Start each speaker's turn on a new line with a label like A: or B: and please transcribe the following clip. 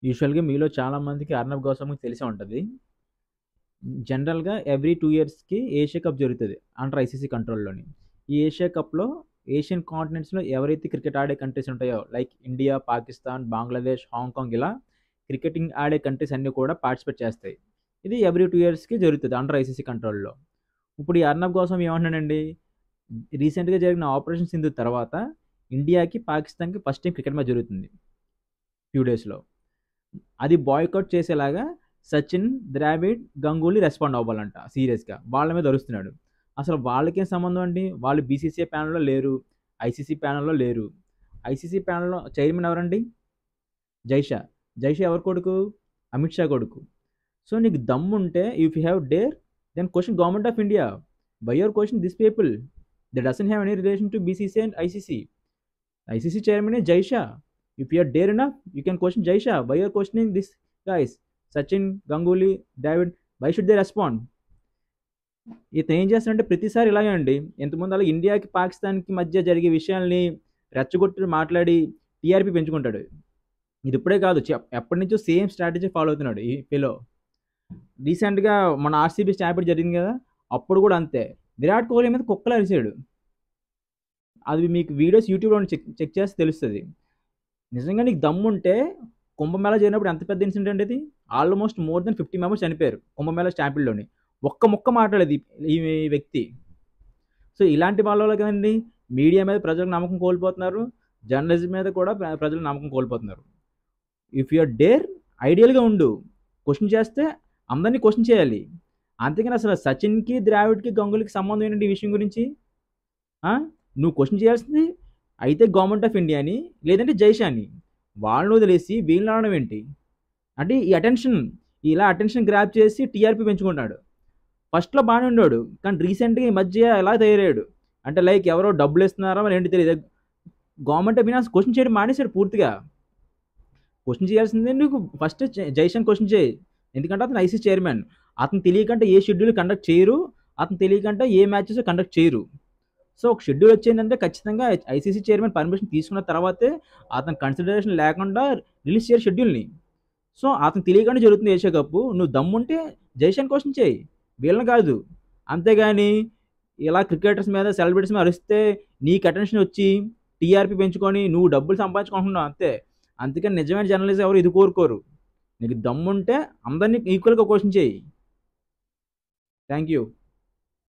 A: యూజువల్‌గా మీలో చాలా మందికి అర్నబ్ గోస్వామికి తెలిసే ఉంటది. జనరల్‌గా ఎవ్రీ 2 ఇయర్స్‌కి ఏషియా కప్ జరుగుతది. అండర్ ఐసీసీ కంట్రోల్‌లోని. ఈ ఏషియా కప్‌లో ఏషియన్ కాంటినెంట్స్‌లో ఎవరైతే క్రికెట్ ఆడే కంట్రీస్ ఉంటాయో like India, Pakistan, Bangladesh, Hong Kong ఇలా క్రికెటింగ్ ఆడే కంట్రీస్ అన్నీ కూడా పార్టిసిపేట్ చేస్తాయి. ఇది ఎవ్రీ 2 ఇయర్స్‌కి జరుగుతది అండర్ ఐసీసీ కంట్రోల్‌లో. ఇప్పుడు ఈ అర్నబ్ గోస్వామి ఏమంటున్నాడండి, రీసెంట్‌గా జరిగిన ఆపరేషన్ సింధు తర్వాత ఇండియాకి, పాకిస్తాన్‌కి ఫస్ట్ టైం క్రికెట్ మ్యాచ్ జరుగుతుంది ఫ్యూ డేస్‌లో. అది బాయ్‌కౌట్ చేసేలాగా సచిన్, ద్రావిడ్, గంగూలీ రెస్పాండ్ అవ్వాలంట సీరియస్‌గా. వాళ్ళ మీద అరుస్తున్నాడు. అసలు వాళ్ళకేం సంబంధం అండి? వాళ్ళు బీసీసీఐ ప్యానెల్‌లో లేరు. ఐసీసీ ప్యానెల్‌లో లేరు. ఐసీసీ ప్యానెల్‌లో చైర్మన్ ఎవరండి? జైషా. జైషా ఎవరి కొడుకు? అమిత్ షా కొడుకు. సో నీకు దమ్ముంటే if you have dare then question government of India. Why are question this people? They doesn't have any relation to BCCI and ICC. ICC chairman is Jai Shah. If you are dare enough, you can question Jai Shah. Why you are questioning this guys? Sachin, Ganguly, David, why should they respond? ఇతను ఏం చేస్తాడంటే ప్రతిసారి ఇలాగే అండి. ఇంతకుముందు అలా ఇండియాకి పాకిస్తాన్కి మధ్య జరిగే విషయాల్ని రెచ్చగొట్టి మాట్లాడి టీఆర్పీ పెంచుకుంటాడు. ఇది ఇప్పుడే కాదు, ఎప్పటి నుంచో సేమ్ స్ట్రాటజీ ఫాలో అవుతున్నాడు ఈ ఫెలో. రీసెంట్గా మన ఆర్సీబీ స్టాంపిడ్ జరిగింది కదా, అప్పుడు కూడా అంతే. విరాట్ కోహ్లీ మీద కుక్కలు అరిసాడు. అది మీకు వీడియోస్ యూట్యూబ్లో చెక్ చెక్ చేస్తే తెలుస్తుంది. నిజంగా నీకు దమ్ముంటే కుంభమేళా జరిగినప్పుడు ఎంత పెద్ద ఇన్సిడెంట్ ఇది. ఆల్మోస్ట్ మోర్ దెన్ 50 మెంబర్స్ చనిపోయారు కుంభమేళా స్టాంపిడ్లోని. ఒక్క ముక్క మాట్లాడేది ఈ వ్యక్తి. సో ఇలాంటి వాళ్ళ కదండి మీడియా మీద ప్రజలకు నమ్మకం కోల్పోతున్నారు, జర్నలిజం మీద కూడా ప్రజలకు నమ్మకం కోల్పోతున్నారు. ఇఫ్ యూఆర్ డేర్ ఐడియల్గా ఉండు, క్వశ్చన్ చేస్తే అందరినీ క్వశ్చన్ చేయాలి. అంతేకాని అసలు సచిన్కి, ద్రావిడ్కి, గంగులీకి సంబంధం ఏంటంటే ఈ విషయం గురించి నువ్వు క్వశ్చన్ చేయాల్సింది అయితే గవర్నమెంట్ ఆఫ్ ఇండియాని, లేదంటే జైషాని. వాళ్ళని వదిలేసి వీళ్ళని అనడం ఏంటి? అంటే ఈ అటెన్షన్, ఇలా అటెన్షన్ గ్రాప్ చేసి టీఆర్పీ పెంచుకుంటాడు. ఫస్ట్లో బాగానే ఉండేవాడు, కానీ రీసెంట్గా ఈ మధ్య ఎలా తయారయ్యాడు అంటే లైక్ ఎవరో డబ్బులు ఇస్తున్నారో మరి ఏంటి తెలియదు. గవర్నమెంట్ ఆఫ్ ఇండియా క్వశ్చన్ చేయడం మానేశాడు పూర్తిగా. క్వశ్చన్ చేయాల్సిందే నువ్వు ఫస్ట్ జైషాన్ క్వశ్చన్ చేయి. ఎందుకంటే అతను ఐసీసీ చైర్మన్. అతను తెలియకంటే ఏ షెడ్యూల్ కండక్ట్ చేయరు, అతను తెలియకంటే ఏ మ్యాచెస్ కండక్ట్ చేయరు. సో ఒక షెడ్యూల్ వచ్చిందంటే ఖచ్చితంగా ఐసీసీ చైర్మన్ పర్మిషన్ తీసుకున్న తర్వాతే అతను కన్సిడరేషన్ లేకుండా రిలీజ్ చేయరు షెడ్యూల్ని. సో అతను తెలియకుండా జరుగుతుంది ఏషియా కప్పు. నువ్వు దమ్ముంటే జైషాన్ క్వశ్చన్ చేయి, వీళ్ళని కాదు. అంతేగాని ఇలా క్రికెటర్స్ మీద, సెలబ్రిటీస్ మీద అరిస్తే నీకు అటెన్షన్ వచ్చి టీఆర్పీ పెంచుకొని నువ్వు డబ్బులు సంపాదించుకుంటున్నావు అంతే. అందుకని నిజమైన జర్నలిజం ఎవరు ఇది కోరుకోరు. నీకు దమ్ముంటే అందరినీ ఈక్వల్గా క్వశ్చన్ చేయి. Thank you.